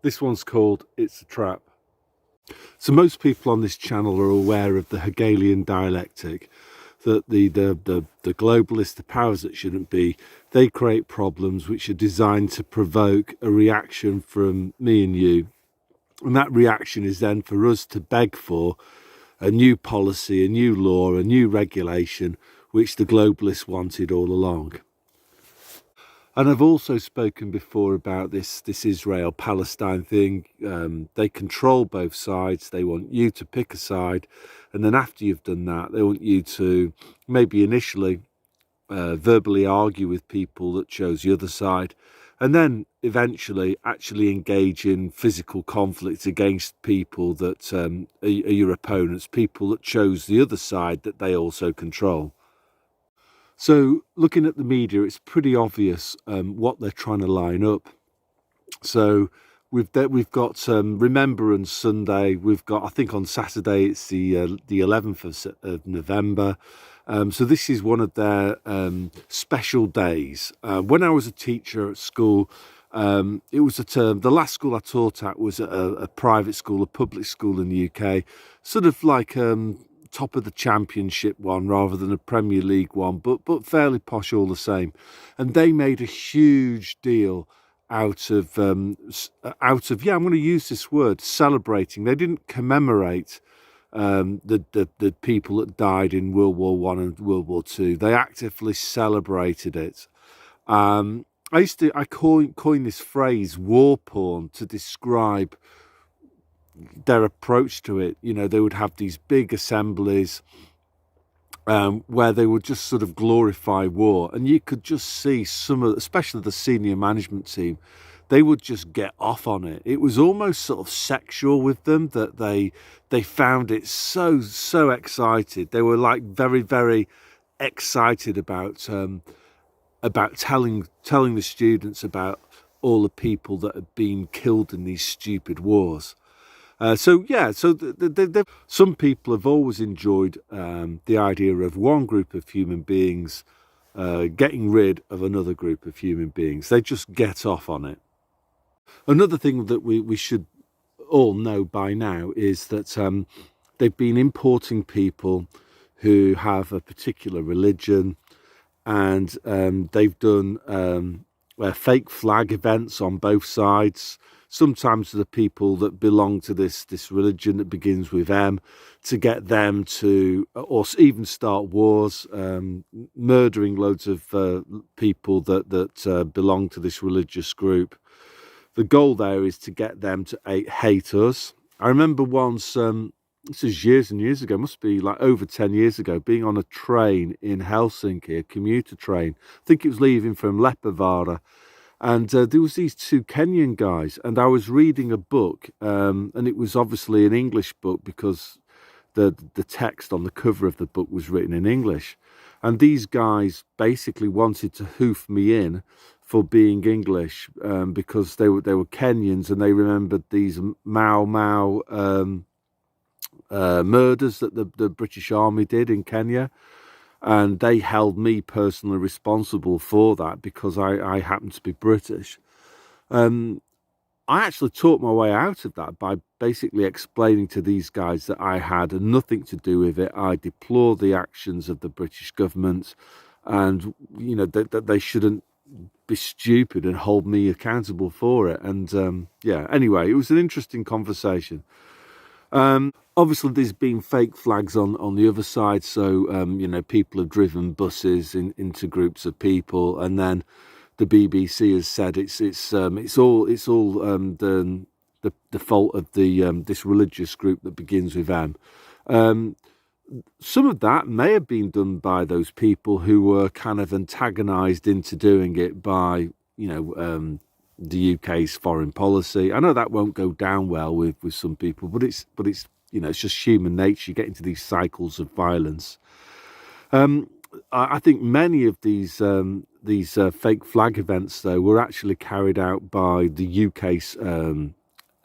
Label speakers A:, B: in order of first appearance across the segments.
A: This one's called It's a Trap. So most people on this channel are aware of the Hegelian dialectic, that the globalists, the powers that shouldn't be, they create problems which are designed to provoke a reaction from me and you. And that reaction is then for us to beg for a new policy, a new law, a new regulation, which the globalists wanted all along. And I've also spoken before about this Israel-Palestine thing. They control both sides. They want you to pick a side. And then after you've done that, they want you to maybe initially verbally argue with people that chose the other side. And then eventually actually engage in physical conflict against people that are your opponents, people that chose the other side that they also control. So looking at the media, it's pretty obvious what they're trying to line up. So we've got Remembrance Sunday. We've got, I think on Saturday it's the 11th of November. So this is one of their special days. When I was a teacher at school, it was a term. The last school I taught at was a private school, a public school in the UK, sort of like top of the championship one rather than a Premier League one, but fairly posh all the same. And they made a huge deal out of I'm going to use this word, celebrating. They didn't commemorate the people that died in World War One and World War Two. They actively celebrated it. I coined this phrase war porn to describe their approach to it. You know, they would have these big assemblies where they would just sort of glorify war, and you could just see some of, especially the senior management team, they would just get off on it. It was almost sort of sexual with them, that they found it so excited. They were like very, very excited about telling the students about all the people that had been killed in these stupid wars. Some people have always enjoyed the idea of one group of human beings getting rid of another group of human beings. They just get off on it. Another thing that we should all know by now is that they've been importing people who have a particular religion, and they've done fake flag events on both sides. Sometimes the people that belong to this religion that begins with M, to get them to, or even start wars, murdering loads of people that belong to this religious group. The goal there is to get them to hate us. I remember once, this is years and years ago, must be like over 10 years ago, being on a train in Helsinki, a commuter train. I think it was leaving from Leppävaara. And there was these two Kenyan guys, and I was reading a book, and it was obviously an English book because the text on the cover of the book was written in English. And these guys basically wanted to hoof me in for being English because they were Kenyans, and they remembered these Mau murders that the British Army did in Kenya. And they held me personally responsible for that because I happen to be British. I actually talked my way out of that by basically explaining to these guys that I had nothing to do with it. I deplore the actions of the British government, and you know that they shouldn't be stupid and hold me accountable for it. And anyway, it was an interesting conversation. Obviously, there's been fake flags on the other side. So, people have driven buses into groups of people, and then the BBC has said it's all the fault of this religious group that begins with M. Some of that may have been done by those people who were kind of antagonised into doing it by the UK's foreign policy. I know that won't go down well with some people, but it's it's just human nature. You get into these cycles of violence. I think many of these fake flag events, though, were actually carried out by the UK's MI6,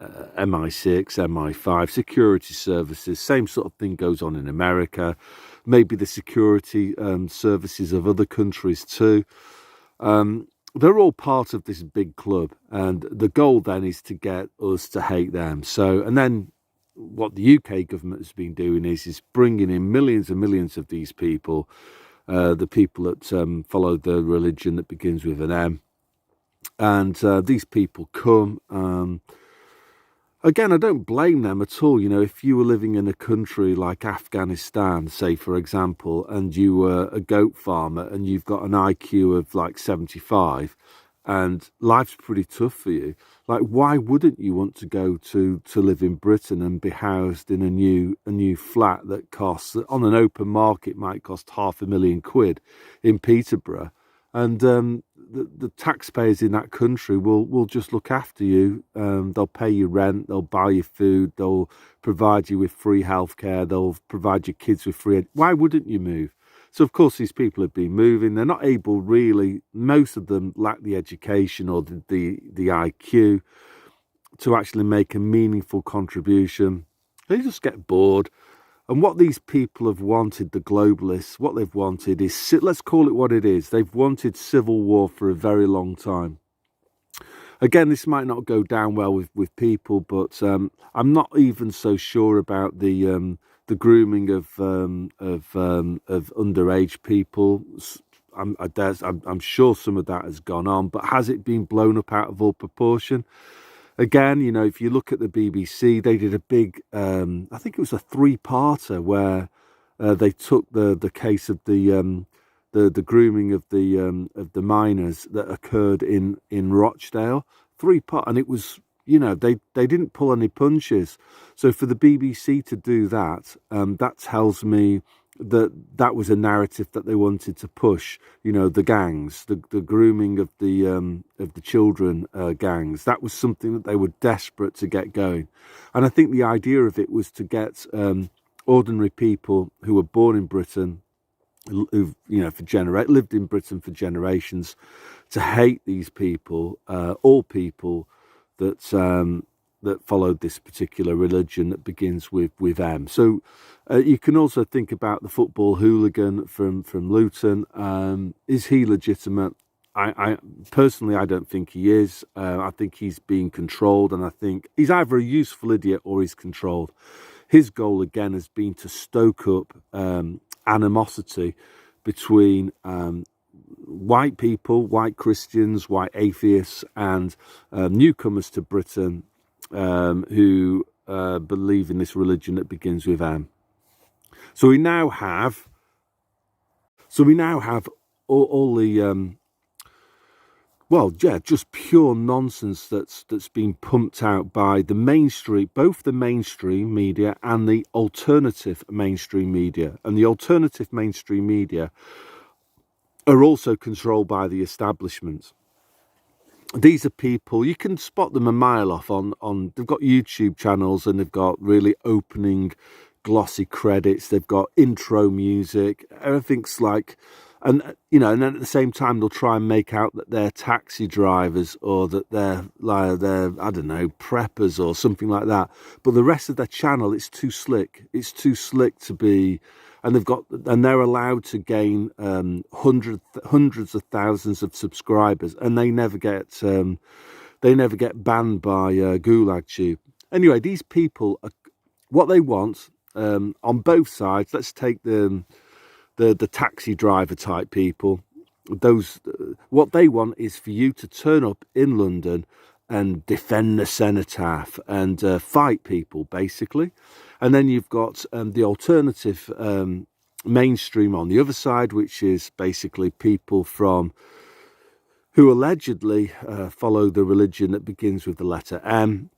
A: MI5 security services. Same sort of thing goes on in America. Maybe the security services of other countries too. they're all part of this big club, and the goal then is to get us to hate them. So, and then what the UK government has been doing is bringing in millions and millions of these people, the people that follow the religion that begins with an M, and these people come. Again, I don't blame them at all. You know, if you were living in a country like Afghanistan, say, for example, and you were a goat farmer and you've got an IQ of like 75 and life's pretty tough for you, like, why wouldn't you want to go to live in Britain and be housed in a new flat that costs, on an open market, might cost £500,000 in Peterborough? And the taxpayers in that country will just look after you. They'll pay you rent, they'll buy you food, they'll provide you with free healthcare, they'll provide your kids with free. Why wouldn't you move? So of course these people have been moving. They're not able, really. Most of them lack the education or the IQ to actually make a meaningful contribution. They just get bored. And what these people have wanted, the globalists, what they've wanted is, let's call it what it is. They've wanted civil war for a very long time. Again, this might not go down well with people, but I'm not even so sure about the grooming of underage people. I'm sure some of that has gone on, but has it been blown up out of all proportion? Again, you know, if you look at the BBC, they did a big, I think it was a three-parter where they took the case of the grooming of the minors that occurred in Rochdale. Three-part, and it was, you know, they didn't pull any punches. So for the BBC to do that, that tells me that was a narrative that they wanted to push. You know, the gangs, the grooming of the children gangs. That was something that they were desperate to get going, and I think the idea of it was to get ordinary people who were born in Britain, who've, you know, lived in Britain for generations, to hate these people, all people that followed this particular religion that begins with M. So you can also think about the football hooligan from Luton. Is he legitimate? I personally, I don't think he is. I think he's being controlled, and I think he's either a useful idiot or he's controlled. His goal, again, has been to stoke up animosity between white people, white Christians, white atheists, and newcomers to Britain who believe in this religion that begins with M. So we now have all the well, yeah, just pure nonsense that's been pumped out by the mainstream, both the mainstream media and the alternative mainstream media. And the alternative mainstream media are also controlled by the establishment. These are people, you can spot them a mile off on they've got YouTube channels, and they've got really opening glossy credits, they've got intro music, everything's like, and you know, and then at the same time they'll try and make out that they're taxi drivers, or that they're I don't know, preppers or something like that. But the rest of their channel, it's too slick to be. And they're allowed to gain hundreds of thousands of subscribers, and they never get banned by Gulag Tube. Anyway, these people are, what they want on both sides. Let's take the taxi driver type people. Those what they want is for you to turn up in London and defend the cenotaph and fight people, basically. And then you've got the alternative mainstream on the other side, which is basically people who allegedly follow the religion that begins with the letter M,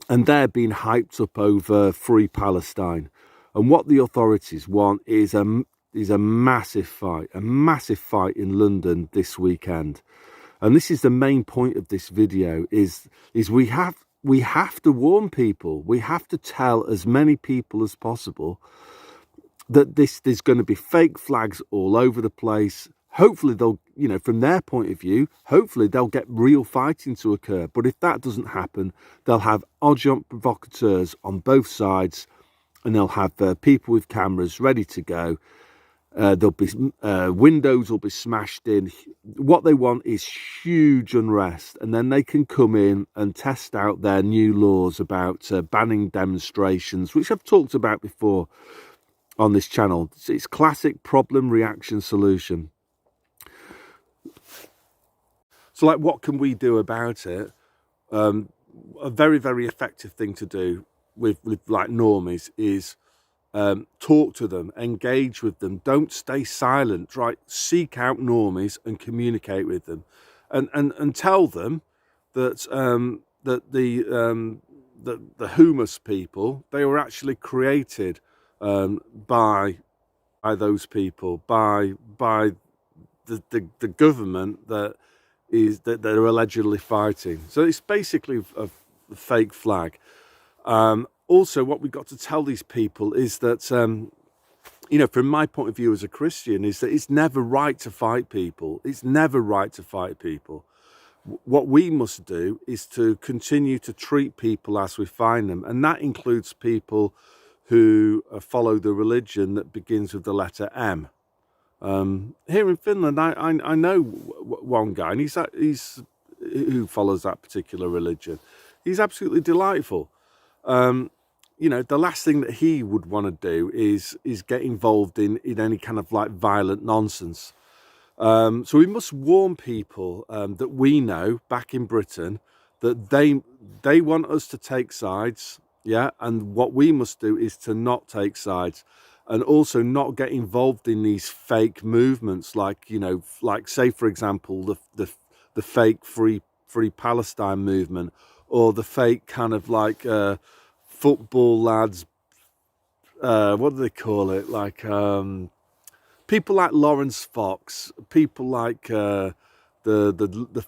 A: and they're being hyped up over free Palestine. And what the authorities want is a massive fight in London this weekend. And this is the main point of this video: is we have to warn people. We have to tell as many people as possible that there's going to be fake flags all over the place. Hopefully they'll, you know, from their point of view, hopefully they'll get real fighting to occur. But if that doesn't happen, they'll have agent provocateurs on both sides, and they'll have people with cameras ready to go. There'll be windows will be smashed in. What they want is huge unrest, and then they can come in and test out their new laws about banning demonstrations, which I've talked about before on this channel. It's classic problem, reaction, solution. So, like, what can we do about it? A very, very effective thing to do with like normies is talk to them, engage with them. Don't stay silent. Right, seek out normies and communicate with them, and tell them that the humus people, they were actually created by those people, by the government that they're allegedly fighting. So it's basically a fake flag. Also, what we've got to tell these people is that, from my point of view as a Christian, is that it's never right to fight people. It's never right to fight people. What we must do is to continue to treat people as we find them. And that includes people who follow the religion that begins with the letter M. Here in Finland, I know one guy, and he's who follows that particular religion. He's absolutely delightful. The last thing that he would want to do is get involved in any kind of like violent nonsense. So we must warn people that we know back in Britain that they want us to take sides, yeah, and what we must do is to not take sides, and also not get involved in these fake movements, like say for example the fake free Palestine movement, or the fake kind of like football lads, what do they call it, like people like Lawrence Fox, people like the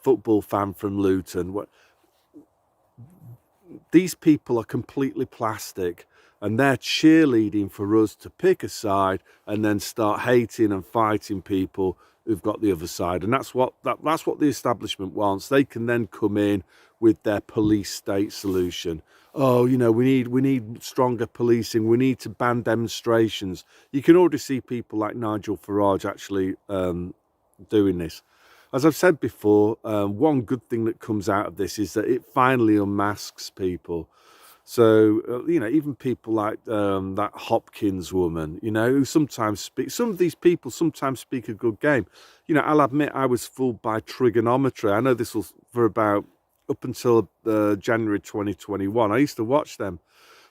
A: football fan from Luton. These people are completely plastic, and they're cheerleading for us to pick a side and then start hating and fighting people who've got the other side. And that's what the establishment wants. They can then come in with their police state solution. Oh, we need stronger policing. We need to ban demonstrations. You can already see people like Nigel Farage actually doing this. As I've said before, one good thing that comes out of this is that it finally unmasks people. So, even people like that Hopkins woman, who sometimes speak, some of these people sometimes speak a good game. I'll admit I was fooled by trigonometry. I know this was for about up until January 2021. I used to watch them.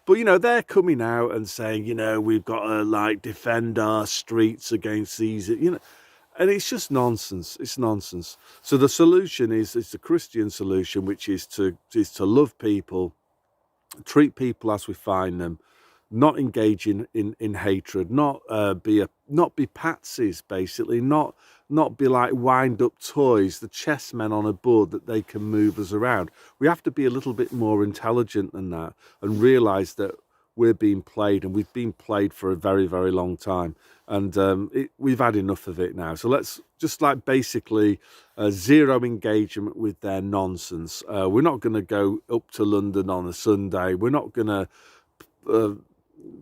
A: But, they're coming out and saying, we've got to defend our streets against these, and it's just nonsense. It's nonsense. So the solution is the Christian solution, which is to love people, treat people as we find them, not engage in hatred, not be patsies, basically, not be like wind up toys, the chessmen on a board that they can move us around. We have to be a little bit more intelligent than that and realise that we're being played, and we've been played for a very, very long time, and we've had enough of it now. So let's just basically zero engagement with their nonsense. We're not going to go up to London on a Sunday. We're not going to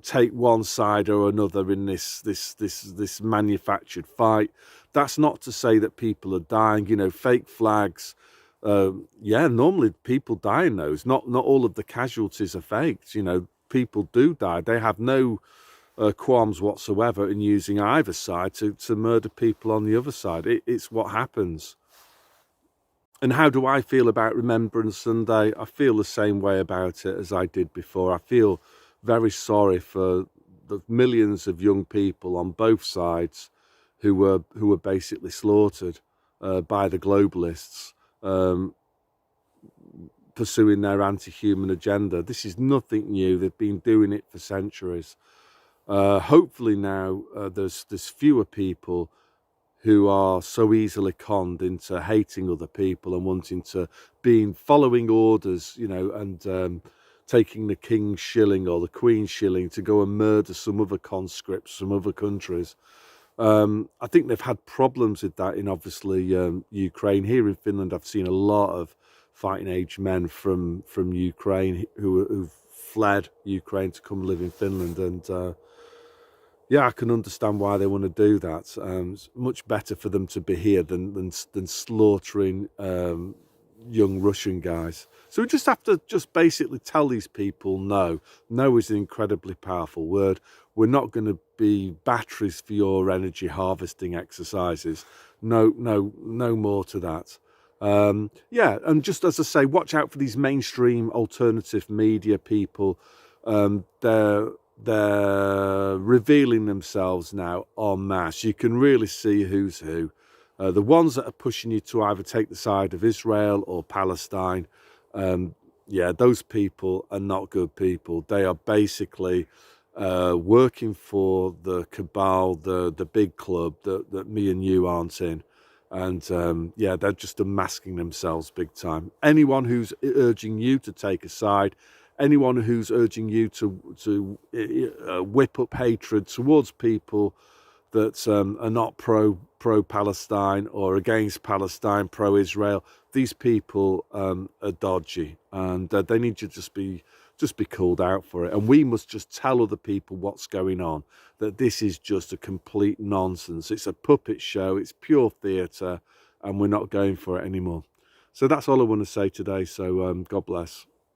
A: take one side or another in this manufactured fight. That's not to say that people are dying. Fake flags. Normally people die in those. Not all of the casualties are faked. People do die. They have no qualms whatsoever in using either side to murder people on the other side. It's what happens. And how do I feel about Remembrance Sunday? I feel the same way about it as I did before. I feel very sorry for the millions of young people on both sides who were basically slaughtered by the globalists, pursuing their anti-human agenda. This is nothing new. They've been doing it for centuries. Hopefully now there's fewer people who are so easily conned into hating other people and wanting to following orders, and taking the king's shilling or the queen's shilling to go and murder some other conscripts from other countries. I think they've had problems with that in obviously Ukraine. Here in Finland, I've seen a lot of fighting age men from Ukraine who've fled Ukraine to come live in Finland, and Yeah, I can understand why they want to do that. It's much better for them to be here than slaughtering young Russian guys. So we just have to just basically tell these people no. No is an incredibly powerful word. We're not going to be batteries for your energy harvesting exercises. No, no, no more to that. Yeah, and just as I say, watch out for these mainstream alternative media people. They're revealing themselves now en masse. You can really see who's who. The ones that are pushing you to either take the side of Israel or Palestine, yeah, those people are not good people. They are basically working for the cabal, the big club that me and you aren't in. And yeah, they're just unmasking themselves big time. Anyone who's urging you to take a side, anyone who's urging you to whip up hatred towards people that are not pro Palestine or against Palestine, pro Israel, these people are dodgy, and they need to just be called out for it. And we must just tell other people what's going on, that this is just a complete nonsense. It's a puppet show. It's pure theatre, and we're not going for it anymore. So that's all I want to say today. So God bless.